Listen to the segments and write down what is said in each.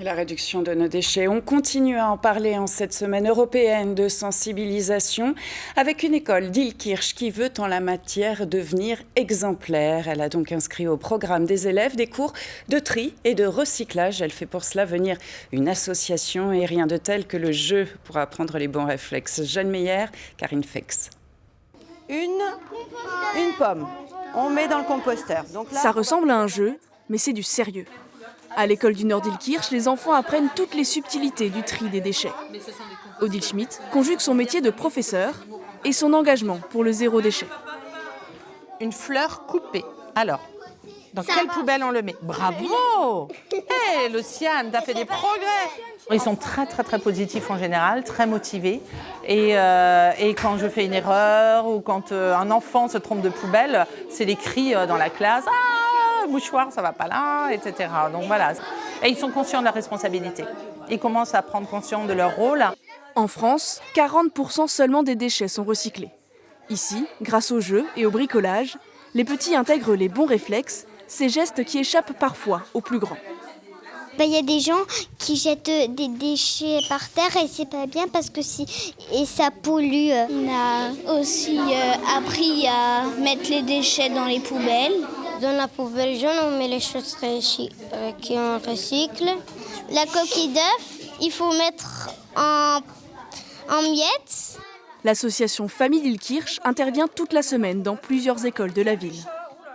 La réduction de nos déchets, on continue à en parler en cette semaine européenne de sensibilisation avec une école d'Illkirch qui veut en la matière devenir exemplaire. Elle a donc inscrit au programme des élèves des cours de tri et de recyclage. Elle fait pour cela venir une association et rien de tel que le jeu pour apprendre les bons réflexes. Jeanne Meyer, Karine Fex. Une pomme, on met dans le composteur. Donc là, ça ressemble à un jeu, mais c'est du sérieux. À l'école du Nord d'Illkirch, les enfants apprennent toutes les subtilités du tri des déchets. Odile Schmidt conjugue son métier de professeur et son engagement pour le zéro déchet. une fleur coupée. Alors, dans quelle poubelle on le met? Bravo! Hey, Luciane, t'as fait des progrès! Ils sont très positifs en général, très motivés. Et quand je fais une erreur ou quand un enfant se trompe de poubelle, c'est les cris dans la classe. Ah, mouchoir, ça va pas là, etc. Donc voilà. Et ils sont conscients de leur responsabilité. Ils commencent à prendre conscience de leur rôle. En France, 40% seulement des déchets sont recyclés. Ici, grâce au jeu et au bricolage, les petits intègrent les bons réflexes, ces gestes qui échappent parfois aux plus grands. Il y a des gens qui jettent des déchets par terre et c'est pas bien parce que ça pollue. On a aussi appris à mettre les déchets dans les poubelles. Dans la poubelle jaune, on met les choses qu'on recycle. La coquille d'œuf, il faut mettre en miettes. L'association Famille d'Illkirch intervient toute la semaine dans plusieurs écoles de la ville.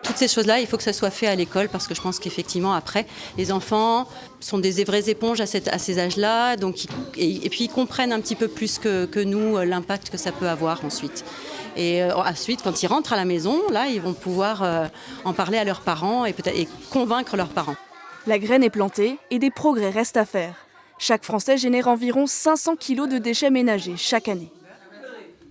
Toutes ces choses-là, il faut que ça soit fait à l'école parce que je pense qu'effectivement, après, les enfants sont des vraies éponges à ces âges-là. Donc, et puis, ils comprennent un petit peu plus que nous l'impact que ça peut avoir ensuite. Et ensuite, quand ils rentrent à la maison, là, ils vont pouvoir en parler à leurs parents et convaincre leurs parents. La graine est plantée et des progrès restent à faire. Chaque Français génère environ 500 kilos de déchets ménagers chaque année.